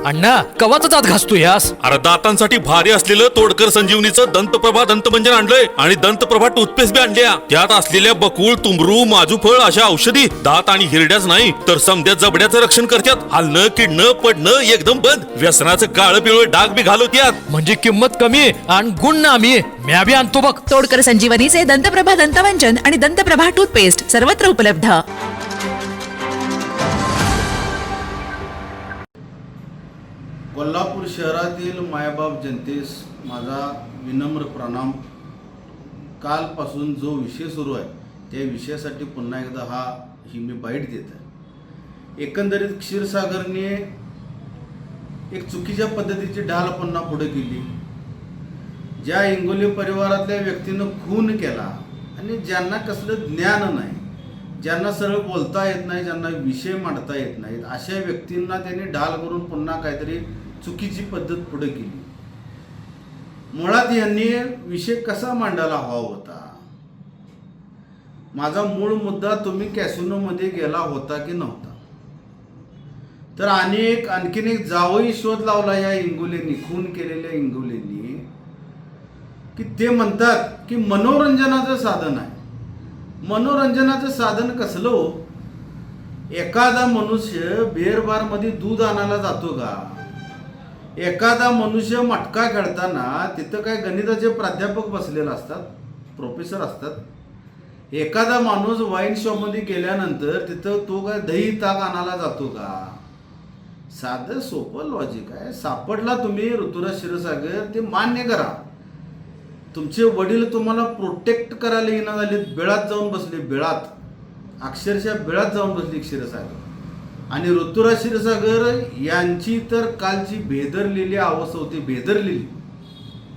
अण्णा कवाचा दात घासतो यास? अरे दातांसाठी भारी असलेलं तोडकर संजीवनीचं दंतप्रभा दंतमंजन आणलंय आणि दंतप्रभा टूथपेस्ट बी आणल्या. त्यात असलेल्या बकुळ, तुंबरू, माजूफळ अशा औषधी दात आणि हिरड्याच नाही तर समद्या जबड्याचं रक्षण करतात. हलणं, किडणं, पडणं एकदम बंद. व्यसनाचं काळं पिवळं डाग बी घालवत्यात. म्हणजे किंमत कमी आणि गुण नामी. म्या बी आणतो बघ. तोडकर संजीवनीचे दंतप्रभा दंतमंजन आणि दंतप्रभा टूथपेस्ट सर्वत्र उपलब्ध. कोल्हापूर शहरातील मायबाप जनतेस माझा विनम्र प्रणाम. कालपासून जो विषय सुरू आहे त्या विषयासाठी पुन्हा एकदा ही मी बाईट देत आहे. एकंदरीत क्षीरसागरने एक चुकीच्या पद्धतीची ढाल पुन्हा पुढे केली. ज्या इंगोली परिवारातल्या व्यक्तीनं खून केला आणि ज्यांना कसलं ज्ञान नाही, ज्यांना सरळ बोलता येत नाही, ज्यांना विषय मांडता येत नाहीत, अशा व्यक्तींना त्यांनी ढाल करून पुन्हा काहीतरी चुकीची पद्धत पुढे केली. मुळात यांनी विषय कसा मांडायला हवा होता? माझा मूळ मुद्दा, तुम्ही कॅसिनोमध्ये गेला होता की नव्हता? तर आणखीन एक जावई शोध लावला या इंगोलेंनी, खून केलेल्या इंगोलेंनी, की ते म्हणतात की मनोरंजनाचं साधन आहे. मनोरंजनाचं साधन कसलं हो? एखादा मनुष्य बिअर बारमध्ये दूध आणायला जातो का? एखादा मनुष्य मटका खेळताना तिथं काय गणिताचे प्राध्यापक बसलेले असतात, प्रोफेसर असतात. एखादा माणूस वाईन शॉपमध्ये गेल्यानंतर तिथं तो काय दही ताक आणायला जातो का? साधं सोपं लॉजिक आहे. सापडला तुम्ही ऋतुराज क्षीरसागर, ते मान्य करा. तुमचे वडील तुम्हाला प्रोटेक्ट करायला येणं झाले, बिळात जाऊन बसले, बिळात, अक्षरशः बिळात जाऊन बसली क्षीरसागर. आणि ऋतुराज क्षीरसागर यांची तर कालची भेदरलेली अवस्था होती, भेदरलेली,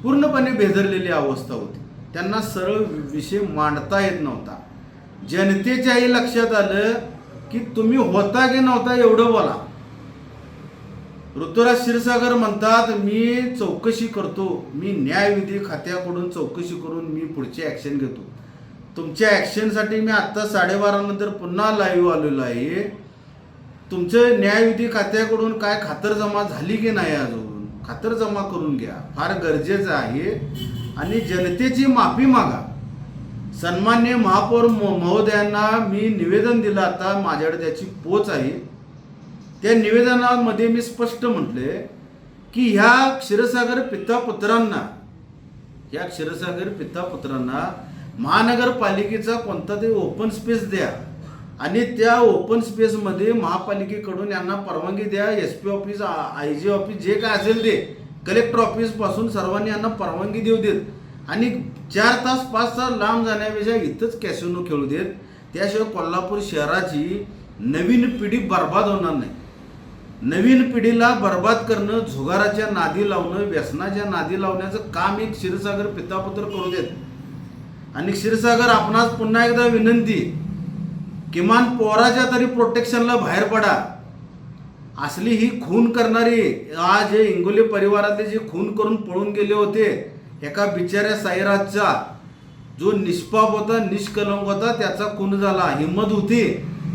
पूर्णपणे भेदरलेली अवस्था होती. त्यांना सरळ विषय मांडता येत नव्हता. जनतेच्याही लक्षात आलं की तुम्ही होता की नव्हता एवढं बोला. ऋतुराज क्षीरसागर म्हणतात, मी चौकशी करतो, मी न्यायविधी खात्याकडून चौकशी करून मी पुढची ॲक्शन घेतो. तुमच्या ॲक्शनसाठी मी आत्ता 12:30 नंतर पुन्हा लाईव्ह आलेलो आहे. तुमचं न्यायविधी खात्याकडून काय खातरजमा झाली की नाही अजून? खातरजमा करून घ्या, फार गरजेचं आहे. आणि जनतेची माफी मागा. सन्माननीय महापौर महोदयांना मी निवेदन दिलं, आता माझ्याकडे त्याची पोच आहे. त्या निवेदनामध्ये मी स्पष्ट म्हटले की ह्या क्षीरसागर पितापुत्रांना महानगरपालिकेचा कोणता तरी ओपन स्पेस द्या आणि त्या ओपन स्पेसमध्ये महापालिकेकडून यांना परवानगी द्या. SP ऑफिस, IG ऑफिस, जे काय असेल ते, कलेक्टर ऑफिसपासून सर्वांनी यांना परवानगी देऊ देत आणि 4 तास 5 तास लांब जाण्यापेक्षा इथंच कॅसिनो खेळू देत. त्याशिवाय कोल्हापूर शहराची नवीन पिढी बर्बाद होणार नाही. नवीन पिढीला बर्बाद करणं, झुगाराच्या नादी लावणं, व्यसनाच्या नादी लावण्याचं काम एक क्षीरसागर पितापुत्र करू देत. आणि क्षीरसागर, आपणास पुन्हा एकदा विनंती, किमान पोराच्या तरी प्रोटेक्शनला बाहेर पडा. असली ही खून करणारी, आज हे इंगोले परिवारातले जे खून करून पळून गेले होते, एका बिचाऱ्या साईराजचा जो निष्पाप होता, निष्कलंक होता, त्याचा खून झाला. हिंमत होती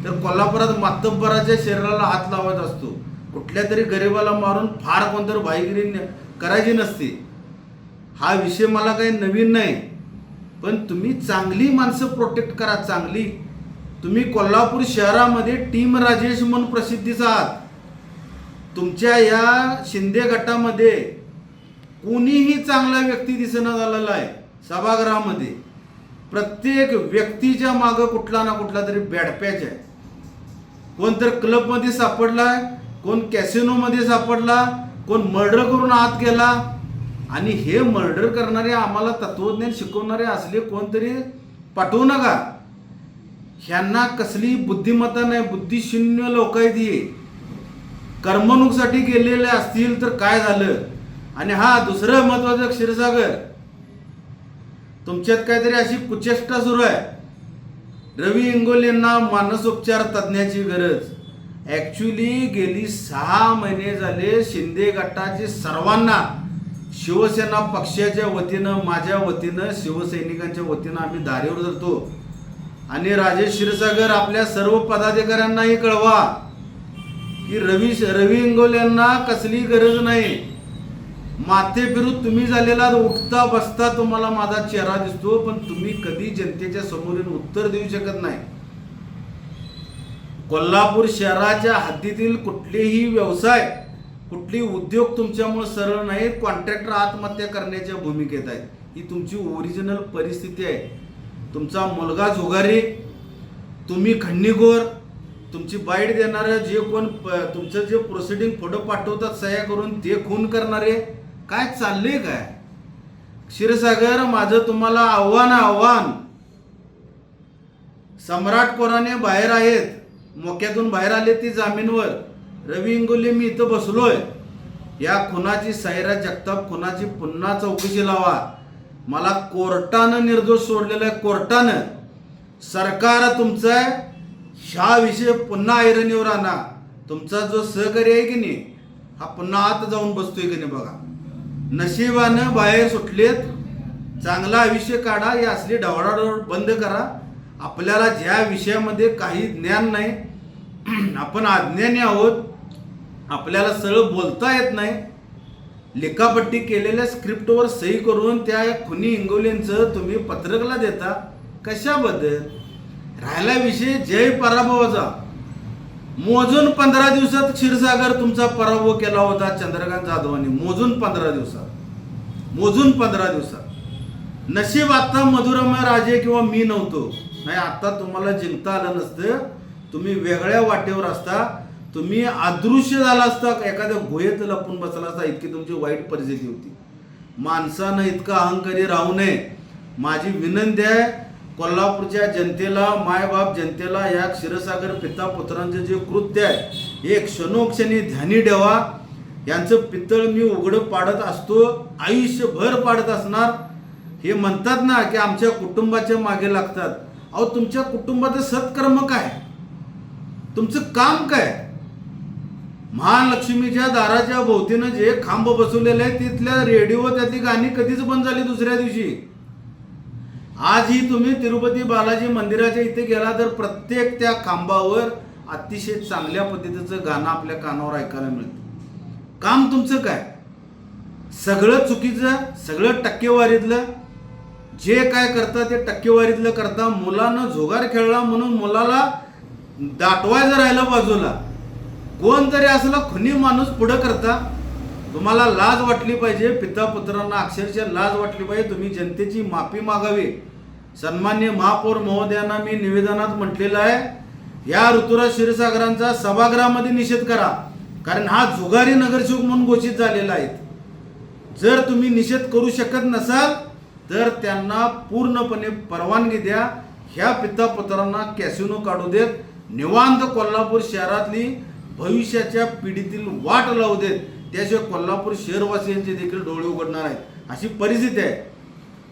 तर कोल्हापुरात मातब्बराच्या शरीराला हात लावत असतो. कुठल्या तरी गरिबाला मारून फार कोणतरी भाईगिरी करायची नसती. हा विषय मला काही नवीन नाही, पण तुम्ही चांगली माणसं प्रोटेक्ट करा, चांगली. तुम्ही कोल्हापूर शहरामध्ये टीम राजेश म्हणून प्रसिद्धीचा आहात. तुमच्या या शिंदे गटामध्ये कोणीही चांगला व्यक्ती दिसेना झालेला आहे. सभागृहामध्ये प्रत्येक व्यक्तीच्या मागं कुठला ना कुठला तरी बॅडपॅच आहे. कोण तर क्लबमध्ये सापडलाय, कोण कॅसिनोमध्ये सापडला, कोण मर्डर करून आत गेला. आणि हे मर्डर करणारे, आम्हाला तत्वज्ञान शिकवणारे असले कोणतरी पाठवू नका. ह्यांना कसली बुद्धिमत्ता नाही, बुद्धिशून्य लोक आहेत ही. कर्मणूकसाठी गेलेले असतील तर काय झालं? आणि दुसरं महत्वाचं, क्षीरसागर, तुमच्यात काहीतरी अशी कुचेष्टा सुरू आहे. रवी इंगोलेंना मानसोपचार तज्ज्ञाची गरज. ॲक्च्युली गेली 6 महिने झाले शिंदे गटाचे सर्वांना, शिवसेना पक्षाच्या वतीनं, माझ्या वतीनं, शिवसैनिकांच्या वतीनं आम्ही धारेवर धरतो. आणि राजेश क्षीरसागर, आपल्या सर्व पदाधिकाऱ्यांनाही कळवा, की रवी इंगोलेंना कसली गरज नाही. माथे फिरून तुम्ही झालेला उठता बसता तुम्हाला माझा चेहरा दिसतो, पण तुम्ही कधी जनतेच्या समोर येऊन उत्तर देऊ शकत नाही. कोल्हापूर शहराच्या हद्दीतील कुठलेही व्यवसाय, कुठली उद्योग तुमच्यामुळे सरळ नाहीत. कॉन्ट्रॅक्टर आत्महत्या करण्याच्या भूमिकेत आहेत. ही तुमची ओरिजिनल परिस्थिती आहे. तुमचा मुलगा जुगारी, तुम्ही खंडणीखोर, तुमची बाईट देणारे जे कोण तुमचं जे प्रोसिडिंग पुढं पाठवतात सह्या करून ते खून करणारे, काय चाललंय काय? क्षीरसागर, माझं तुम्हाला आव्हान, सम्राट कोराणे बाहेर आहेत, मोक्यातून बाहेर आले ती जामीनवर. रवी इंगोले मी इथं बसलोय. या खुनाची, सायरा जगताप खुनाची पुन्हा चौकशी लावा. मला कोर्टानं निर्दोष सोडलेलं आहे. कोर्टानं, सरकार तुमचं आहे, ह्या विषय पुन्हा ऐरणीवर आणा. तुमचा जो सहकारी आहे की नाही, हा पुन्हा आत जाऊन बसतोय की नाही बघा. नशिबानं बाहेर सुटलेत. चांगला आयुष्य काढा. हे असली ढवळाढवळ बंद करा. आपल्याला ज्या विषयामध्ये काही ज्ञान नाही, आपण अज्ञानी आहोत, आपल्याला सरळ बोलता येत नाही, लेखापट्टी केलेल्या स्क्रिप्टवर सही करून त्या खुनी इंगोलेंचं तुम्ही पत्रकला देता. कशाबद्दल? राहिला विषय जय पराभवाचा. मोजून 15 दिवसात क्षीरसागर तुमचा पराभव केला होता चंद्रकांत जाधवांनी. मोजून 15 दिवसात. नशीब आता मधुरमय राजे किंवा मी नव्हतो. नाही, आता तुम्हाला जिंकता आलं नसतं. तुम्ही वेगळ्या वाटेवर असता. तुम्ही अदृश्य झाला असता, एखाद्या गुहेत लपून बसला असता. इतकी तुमची वाईट परिस्थिती होती. माणसानं इतका अहंकारी राहू नये. माझी विनंती आहे कोल्हापूरच्या जनतेला, मायबाप जनतेला, या क्षीरसागर पिता पुत्रांचं जे कृत्य आहे हे क्षणोक्षणी ध्यानी ठेवा. यांचं पितळ मी उघडं पाडत असतो, आयुष्यभर पाडत असणार. हे म्हणतात ना की आमच्या कुटुंबाच्या मागे लागतात. अहो, तुमच्या कुटुंबाचं सत्कर्म काय? तुमचं काम काय? महालक्ष्मीच्या दाराच्या भोवतीनं जे खांब बसवलेले आहे तिथल्या रेडिओ त्यातली गाणी कधीच बंद झाली दुसऱ्या दिवशी. आजही तुम्ही तिरुपती बालाजी मंदिराच्या इथे गेला तर प्रत्येक त्या खांबावर अतिशय चांगल्या पद्धतीचं गाणं आपल्या कानावर ऐकायला मिळतं. काम तुमचं काय? सगळं चुकीचं, सगळं टक्केवारीतलं. जे काय करता ते टक्केवारीतलं करता. मुलानं जुगार खेळला म्हणून मुलाला दाटवायचं राहिलं बाजूला. कोणतरी असला खुनी माणूस पुढं करता. तुम्हाला लाज वाटली पाहिजे. पिता पुत्रांना अक्षरशः लाज वाटली पाहिजे. तुम्ही जनतेची माफी मागावी. सन्मान्य महापौर महोदयांना मी निवेदनात म्हटलेलं आहे, या ऋतुराज क्षीरसागरांचा सभागृहामध्ये निषेध करा. कारण हा जुगारी नगरसेवक म्हणून घोषित झालेला आहे. जर तुम्ही निषेध करू शकत नसाल तर त्यांना पूर्णपणे परवानगी द्या. ह्या पिता पुत्रांना कॅसिनो काढू देत. निवांत कोल्हापूर शहरातली भविष्याच्या पिढीतील वाट लावू देत. त्याशिवाय कोल्हापूर शहरवासियांचे देखील डोळे उघडणार आहेत. अशी परिस्थिती आहे.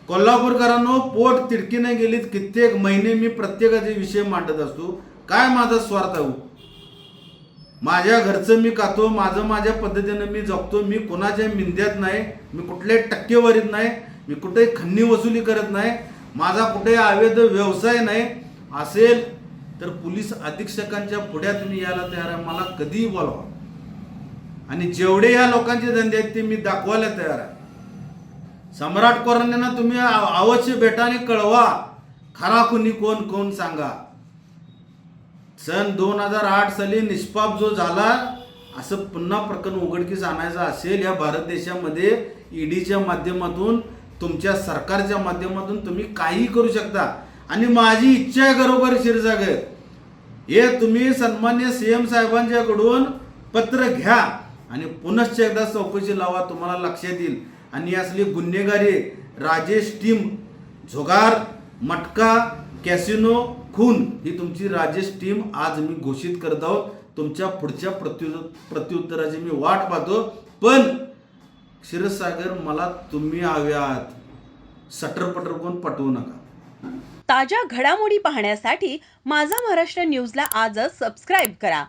कोल्हापूरकरांनो, पोट तिडकीने गेलीत कित्येक महिने मी प्रत्येकाचे विषय मांडत असतो. काय माझा स्वार्थ आहे? माझ्या घरचं मी खातो, माझं माझ्या पद्धतीनं मी जगतो. मी कोणाच्या मिंद्यात नाही, मी कुठल्याही टक्केवारीत नाही, मी कुठेही खंडणी वसुली करत नाही, माझा कुठेही अवैध व्यवसाय नाही. असेल तर पोलीस अधीक्षकांच्या पुढ्यात तुम्ही यायला तयार आहे. मला कधीही बोलवा. आणि जेवढे या लोकांचे धंदे आहेत ते मी दाखवायला तयार आहे. सम्राट कोराण्यांना तुम्ही अवश्य भेटा आणि कळवा. खरा खुनी कोण कोण सांगा. सन 2008 साली निष्पाप जो झाला, असं पुन्हा प्रकरण उघडकीस आणायचं असेल या भारत देशामध्ये, ईडीच्या माध्यमातून, तुमच्या सरकारच्या माध्यमातून तुम्ही काही करू शकता. आणि माझी इच्छा आहे बरोबर क्षीरसागर, हे तुम्ही सन्मान्य सीएम साहेबांच्याकडून पत्र घ्या आणि पुनश्च एकदा चौकशी लावा. तुम्हाला लक्षात येईल. आणि असली गुन्हेगारी राजेश टीम, जुगार, मटका, कॅसिनो, खून, ही तुमची राजेश टीम आज मी घोषित करत आहोत. तुमच्या पुढच्या प्रत्युत्तराची मी वाट पाहतो. पण क्षीरसागर, मला तुम्ही हव्यात. सटरपटर कोण पटवू नका. ताज्या घडामोडी पाहण्यासाठी माझा महाराष्ट्र न्यूजला आजच सबस्क्राईब करा.